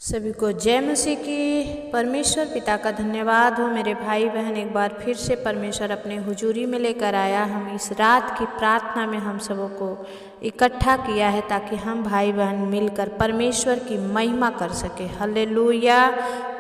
सभी को जय मसीह की। परमेश्वर पिता का धन्यवाद हो। मेरे भाई बहन, एक बार फिर से परमेश्वर अपने हुजूरी में लेकर आया। हम इस रात की प्रार्थना में हम सबों को इकट्ठा किया है ताकि हम भाई बहन मिलकर परमेश्वर की महिमा कर सके। हालेलुया।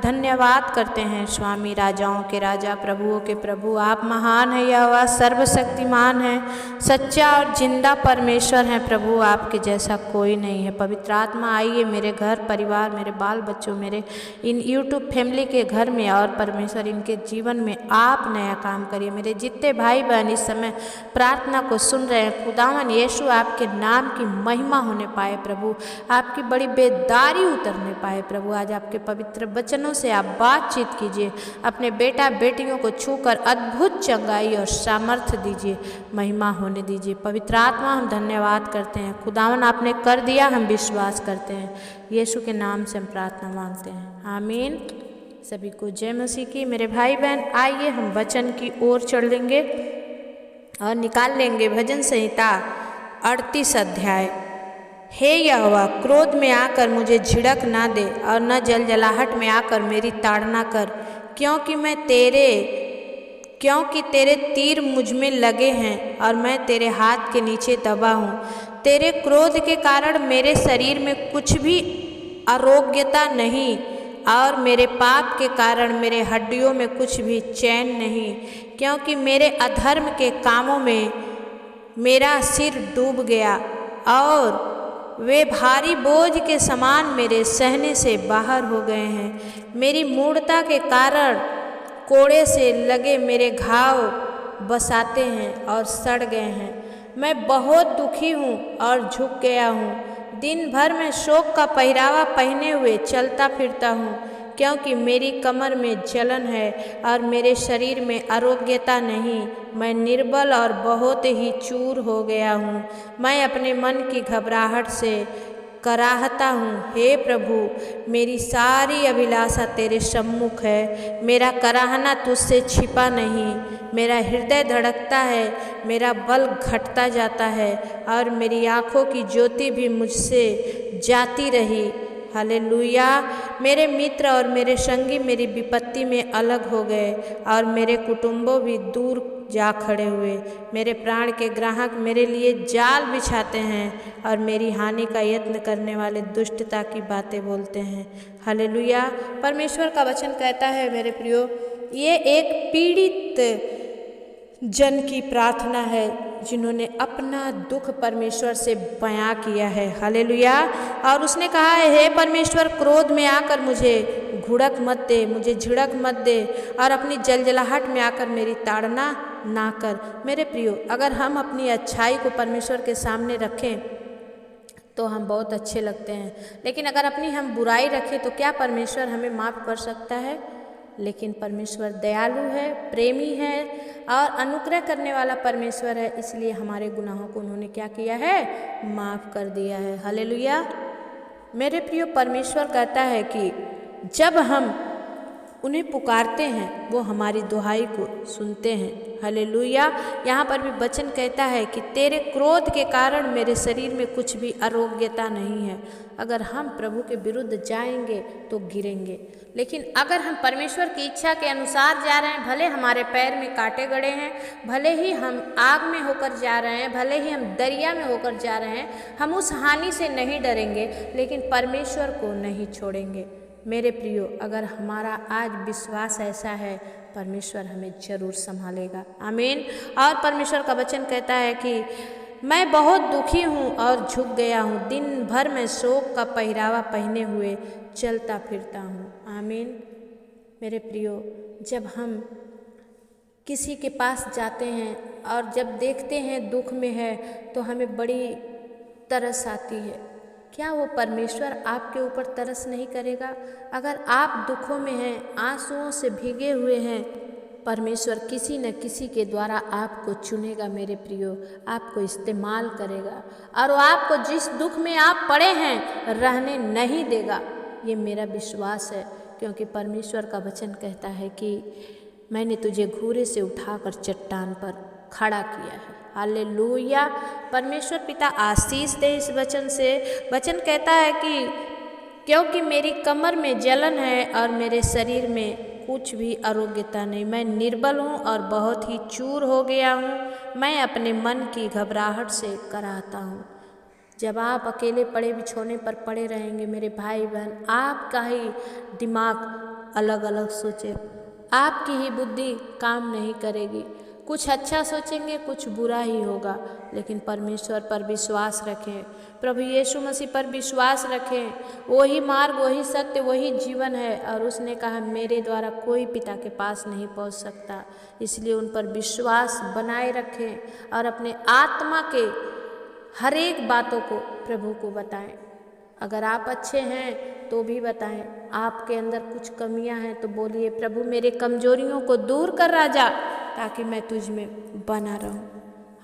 धन्यवाद करते हैं स्वामी, राजाओं के राजा, प्रभुओं के प्रभु। आप महान है, यहोवा सर्वशक्तिमान है, सच्चा और जिंदा परमेश्वर है प्रभु। आपके जैसा कोई नहीं है। पवित्र आत्मा आइए मेरे घर परिवार, मेरे बाल बच्चों, मेरे इन यूट्यूब फैमिली के घर में, और परमेश्वर इनके जीवन में आप नया काम करिए। मेरे जितने भाई बहन इस समय प्रार्थना को सुन रहे हैं, खुदावन यीशु आपके नाम की महिमा होने पाए प्रभु, आपकी बड़ी बेदारी उतरने पाए प्रभु। आज आपके पवित्र वचनों से आप बातचीत कीजिए, अपने बेटा बेटियों को छूकर अद्भुत चंगाई और सामर्थ्य दीजिए, महिमा होने दीजिए। पवित्र आत्मा, हम धन्यवाद करते हैं खुदावन, आपने कर दिया, हम विश्वास करते हैं। यीशु के नाम से हम प्रार्थना मांगते हैं, आमीन। सभी को जय मसीह की। मेरे भाई बहन, आइए हम वचन की ओर चढ़ लेंगे और निकाल लेंगे भजन संहिता 38 अध्याय। हे यहोवा, क्रोध में आकर मुझे झिड़क ना दे और न जलजलाहट में आकर मेरी ताड़ना कर, क्योंकि तेरे तीर मुझ में लगे हैं और मैं तेरे हाथ के नीचे दबा हूँ। तेरे क्रोध के कारण मेरे शरीर में कुछ भी अरोग्यता नहीं, और मेरे पाप के कारण मेरे हड्डियों में कुछ भी चैन नहीं, क्योंकि मेरे अधर्म के कामों में मेरा सिर डूब गया और वे भारी बोझ के समान मेरे सहने से बाहर हो गए हैं। मेरी मूढ़ता के कारण कोड़े से लगे मेरे घाव बसाते हैं और सड़ गए हैं। मैं बहुत दुखी हूँ और झुक गया हूँ। दिन भर मैं शोक का पहरावा पहने हुए चलता फिरता हूँ, क्योंकि मेरी कमर में जलन है और मेरे शरीर में आरोग्यता नहीं। मैं निर्बल और बहुत ही चूर हो गया हूँ। मैं अपने मन की घबराहट से कराहता हूँ। हे प्रभु, मेरी सारी अभिलाषा तेरे सम्मुख है। मेरा कराहना तुझसे छिपा नहीं। मेरा हृदय धड़कता है, मेरा बल घटता जाता है और मेरी आँखों की ज्योति भी मुझसे जाती रही। हालेलुया। मेरे मित्र और मेरे संगी मेरी विपत्ति में अलग हो गए और मेरे कुटुंबों भी दूर जा खड़े हुए। मेरे प्राण के ग्राहक मेरे लिए जाल बिछाते हैं और मेरी हानि का यत्न करने वाले दुष्टता की बातें बोलते हैं। हालेलुया। परमेश्वर का वचन कहता है मेरे प्रियो, ये एक पीड़ित जन की प्रार्थना है जिन्होंने अपना दुख परमेश्वर से बयां किया है। हालेलुया। और उसने कहा है, हे परमेश्वर, क्रोध में आकर मुझे घुड़क मत दे, मुझे झिड़क मत दे, और अपनी जलजलाहट में आकर मेरी ताड़ना ना कर। मेरे प्रियो, अगर हम अपनी अच्छाई को परमेश्वर के सामने रखें तो हम बहुत अच्छे लगते हैं, लेकिन अगर अपनी हम बुराई रखें तो क्या परमेश्वर हमें माफ़ कर सकता है? लेकिन परमेश्वर दयालु है, प्रेमी है और अनुग्रह करने वाला परमेश्वर है, इसलिए हमारे गुनाहों को उन्होंने क्या किया है? माफ़ कर दिया है। हालेलुया। मेरे प्रियो, परमेश्वर कहता है कि जब हम उन्हें पुकारते हैं वो हमारी दुहाई को सुनते हैं। हालेलुया। यहाँ पर भी वचन कहता है कि तेरे क्रोध के कारण मेरे शरीर में कुछ भी अरोग्यता नहीं है। अगर हम प्रभु के विरुद्ध जाएंगे तो गिरेंगे, लेकिन अगर हम परमेश्वर की इच्छा के अनुसार जा रहे हैं, भले हमारे पैर में कांटे गड़े हैं, भले ही हम आग में होकर जा रहे हैं, भले ही हम दरिया में होकर जा रहे हैं, हम उस हानि से नहीं डरेंगे, लेकिन परमेश्वर को नहीं छोड़ेंगे। मेरे प्रियो, अगर हमारा आज विश्वास ऐसा है, परमेश्वर हमें जरूर संभालेगा। आमीन। और परमेश्वर का वचन कहता है कि मैं बहुत दुखी हूँ और झुक गया हूँ। दिन भर मैं शोक का पहरावा पहने हुए चलता फिरता हूँ। आमीन। मेरे प्रियो, जब हम किसी के पास जाते हैं और जब देखते हैं दुख में है तो हमें बड़ी तरस आती है। क्या वो परमेश्वर आपके ऊपर तरस नहीं करेगा? अगर आप दुखों में हैं, आंसुओं से भीगे हुए हैं, परमेश्वर किसी न किसी के द्वारा आपको चुनेगा मेरे प्रियो, आपको इस्तेमाल करेगा और वो आपको जिस दुख में आप पड़े हैं रहने नहीं देगा। ये मेरा विश्वास है, क्योंकि परमेश्वर का वचन कहता है कि मैंने तुझे घूरे से उठाकर चट्टान पर खड़ा किया है। हालेलुया। परमेश्वर पिता आशीष दे इस वचन से। वचन कहता है कि क्योंकि मेरी कमर में जलन है और मेरे शरीर में कुछ भी आरोग्यता नहीं। मैं निर्बल हूँ और बहुत ही चूर हो गया हूँ। मैं अपने मन की घबराहट से कराहता हूँ। जब आप अकेले पड़े बिछौने पर पड़े रहेंगे मेरे भाई बहन, आपका ही दिमाग अलग अलग सोचे, आपकी ही बुद्धि काम नहीं करेगी। कुछ अच्छा सोचेंगे, कुछ बुरा ही होगा। लेकिन परमेश्वर पर विश्वास रखें, प्रभु यीशु मसीह पर विश्वास रखें। वही मार्ग, वही सत्य, वही जीवन है। और उसने कहा मेरे द्वारा कोई पिता के पास नहीं पहुंच सकता। इसलिए उन पर विश्वास बनाए रखें और अपने आत्मा के हर एक बातों को प्रभु को बताएं। अगर आप अच्छे हैं तो भी बताएं, आपके अंदर कुछ कमियां हैं तो बोलिए प्रभु मेरे कमजोरियों को दूर कर राजा, ताकि मैं तुझ में बना रहूं।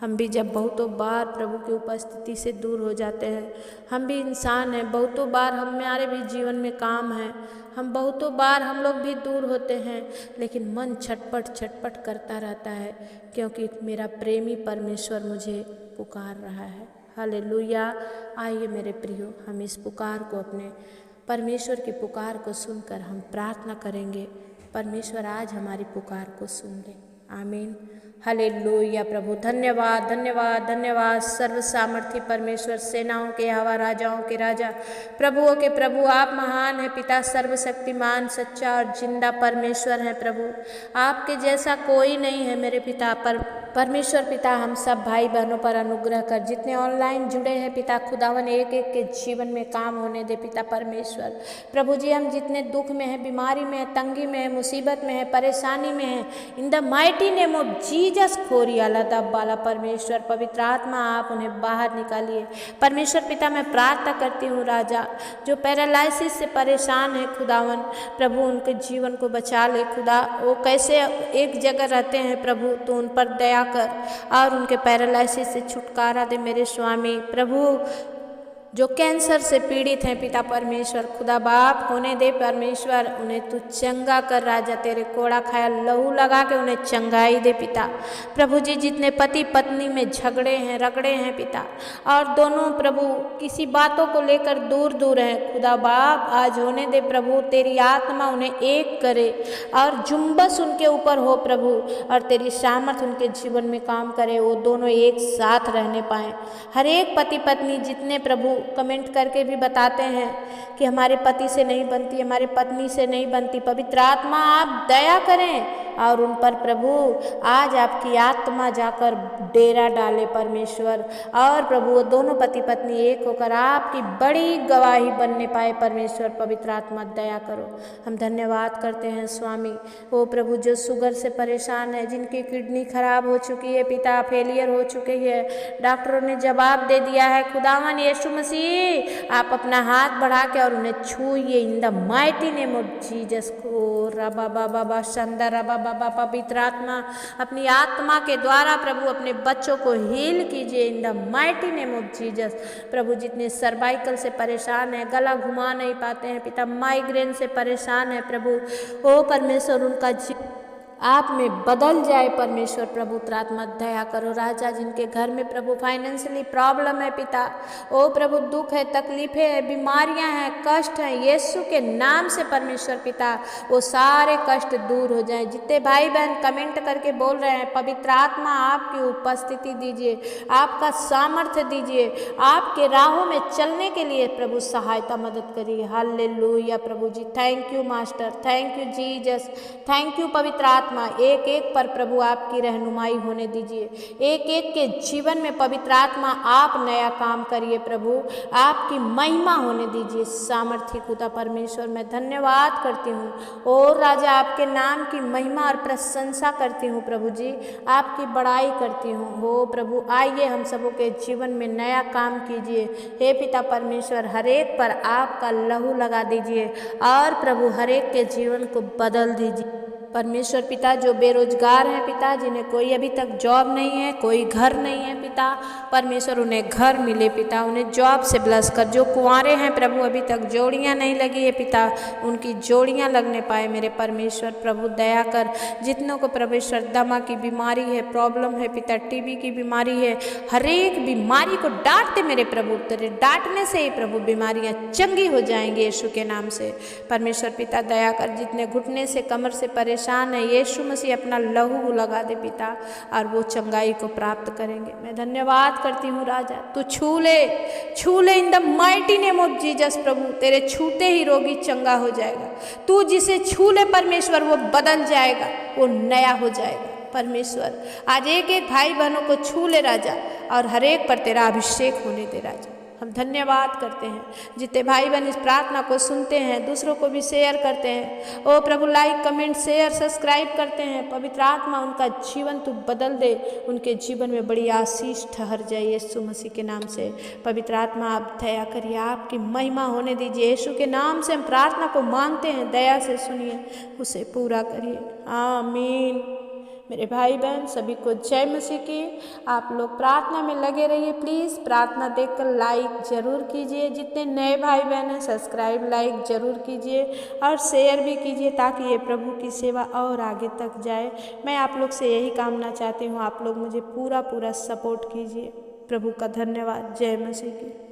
हम भी जब बहुतों बार प्रभु की उपस्थिति से दूर हो जाते हैं, हम भी इंसान हैं, बहुतों बार हमारे भी जीवन में काम है, हम बहुतों बार हम लोग भी दूर होते हैं, लेकिन मन छटपट छटपट करता रहता है, क्योंकि मेरा प्रेमी परमेश्वर मुझे पुकार रहा है। हालेलुया। आइए मेरे प्रियो, हम इस पुकार को, अपने परमेश्वर की पुकार को सुनकर हम प्रार्थना करेंगे। परमेश्वर आज हमारी पुकार को सुन ले। आमीन। हालेलुया। प्रभु धन्यवाद धन्यवाद धन्यवाद। सर्व सामर्थी परमेश्वर, सेनाओं के यहोवा, राजाओं के राजा, प्रभुओं के प्रभु, आप महान हैं पिता, सर्वशक्तिमान, सच्चा और जिंदा परमेश्वर हैं प्रभु। आपके जैसा कोई नहीं है मेरे पिता। परमेश्वर पिता, हम सब भाई बहनों पर अनुग्रह कर, जितने ऑनलाइन जुड़े हैं पिता खुदावन, एक एक के जीवन में काम होने दे पिता परमेश्वर। प्रभु जी, हम जितने दुख में हैं, बीमारी में हैं, तंगी में हैं, मुसीबत में हैं, परेशानी में हैं, in the mighty name of Jesus खोरिया लदब बाला परमेश्वर, पवित्र आत्मा आप उन्हें बाहर निकालिए। परमेश्वर पिता, मैं प्रार्थना करती हूँ राजा, जो पैरालिसिस से परेशान है खुदावन, प्रभु उनके जीवन को बचा ले खुदा। वो कैसे एक जगह रहते हैं प्रभु, तो उन पर दया कर और उनके पैरालिसिस से छुटकारा दे मेरे स्वामी। प्रभु जो कैंसर से पीड़ित हैं पिता परमेश्वर, खुदा बाप होने दे परमेश्वर, उन्हें तू चंगा कर राजा। तेरे कोड़ा खाया लहू लगा के उन्हें चंगाई दे पिता। प्रभु जी, जितने पति पत्नी में झगड़े हैं, रगड़े हैं पिता, और दोनों प्रभु किसी बातों को लेकर दूर दूर हैं, खुदा बाप आज होने दे प्रभु। तेरी आत्मा उन्हें एक करे और जुम्बस उनके ऊपर हो प्रभु, और तेरी सामर्थ उनके जीवन में काम करे, वो दोनों एक साथ रहने पाएँ। हर एक पति पत्नी जितने प्रभु कमेंट करके भी बताते हैं कि हमारे पति से नहीं बनती, हमारे पत्नी से नहीं बनती, पवित्र आत्मा आप दया करें और उन पर प्रभु आज आपकी आत्मा जाकर डेरा डाले परमेश्वर। और प्रभु वो दोनों पति पत्नी एक होकर आपकी बड़ी गवाही बनने पाए परमेश्वर। पवित्र आत्मा दया करो। हम धन्यवाद करते हैं स्वामी। वो प्रभु जो शुगर से परेशान है, जिनकी किडनी खराब हो चुकी है पिता, फेलियर हो चुकी है, डॉक्टरों ने जवाब दे दिया है, खुदावन यीशु मसीह आप अपना हाथ बढ़ा के और उन्हें छूइए in the mighty name of Jesus को। रबा बाबा बा शंदा रबा बाबा, पवित्र आत्मा अपनी आत्मा के द्वारा प्रभु अपने बच्चों को हील कीजिए in the mighty name of Jesus. प्रभु जितने सर्वाइकल से परेशान है, गला घुमा नहीं पाते हैं पिता, माइग्रेन से परेशान है प्रभु, ओ परमेश्वर उनका आप में बदल जाए परमेश्वर। प्रभु आत्मा दया करो राजा, जिनके घर में प्रभु फाइनेंशियली प्रॉब्लम है पिता, ओ प्रभु दुख है, तकलीफें हैं, बीमारियां हैं, कष्ट हैं, यीशु के नाम से परमेश्वर पिता वो सारे कष्ट दूर हो जाएं। जितने भाई बहन कमेंट करके बोल रहे हैं, पवित्र आत्मा आपकी उपस्थिति दीजिए, आपका सामर्थ्य दीजिए, आपके राहों में चलने के लिए प्रभु सहायता मदद करिए। हालेलुया प्रभु जी, thank you master, thank you Jesus, thank you पवित्र आत्मा। एक एक पर प्रभु आपकी रहनुमाई होने दीजिए, एक एक के जीवन में पवित्र आत्मा आप नया काम करिए प्रभु, आपकी महिमा होने दीजिए। सामर्थ्य खुदा परमेश्वर मैं धन्यवाद करती हूँ और राजा आपके नाम की महिमा और प्रशंसा करती हूँ प्रभु जी, आपकी बड़ाई करती हूँ। हो प्रभु आइए हम सबों के जीवन में नया काम कीजिए। हे पिता परमेश्वर हर एक पर आपका लहू लगा दीजिए और प्रभु हर एक के जीवन को बदल दीजिए। परमेश्वर पिता जो बेरोजगार हैं पिता, जिन्हें कोई अभी तक जॉब नहीं है, कोई घर नहीं है पिता, परमेश्वर उन्हें घर मिले पिता, उन्हें जॉब से ब्लेस कर। जो कुंवारे हैं प्रभु अभी तक जोड़ियां नहीं लगी है पिता, उनकी जोड़ियां लगने पाए मेरे परमेश्वर प्रभु दया कर। जितनों को परमेश्वर दमा की बीमारी है, प्रॉब्लम है पिता, टीबी की बीमारी है, हर एक बीमारी को डांटते मेरे प्रभु, तेरे डांटने से ही प्रभु बीमारियां चंगी हो जाएंगी यीशु के नाम से। परमेश्वर पिता दया कर। जितने घुटने से कमर से परेशान है, यीशु मसीह अपना लहू लगा दे पिता, और वो चंगाई को प्राप्त करेंगे। मैं धन्यवाद करती हूँ राजा, तू छू ले in the mighty name of Jesus प्रभु, तेरे छूते ही रोगी चंगा हो जाएगा। तू जिसे छू ले परमेश्वर वो बदल जाएगा, वो नया हो जाएगा। परमेश्वर आज एक एक भाई बहनों को छू ले राजा, और हर एक पर तेरा अभिषेक होने दे राजा। हम धन्यवाद करते हैं जितने भाई बहन इस प्रार्थना को सुनते हैं, दूसरों को भी शेयर करते हैं। ओ प्रभु लाइक कमेंट शेयर सब्सक्राइब करते हैं। पवित्र आत्मा उनका जीवन तू बदल दे, उनके जीवन में बड़ी आशीष ठहर जाए यीशु मसीह के नाम से। पवित्र आत्मा आप दया करिए, आपकी महिमा होने दीजिए। यीशु के नाम से हम प्रार्थना को मांगते हैं, दया से सुनिए, उसे पूरा करिए। आमीन। मेरे भाई बहन सभी को जय मसीह की। आप लोग प्रार्थना में लगे रहिए। प्लीज़ प्रार्थना देखकर लाइक ज़रूर कीजिए। जितने नए भाई बहन हैं सब्सक्राइब लाइक ज़रूर कीजिए और शेयर भी कीजिए, ताकि ये प्रभु की सेवा और आगे तक जाए। मैं आप लोग से यही कामना चाहती हूँ, आप लोग मुझे पूरा सपोर्ट कीजिए। प्रभु का धन्यवाद। जय मसीह की।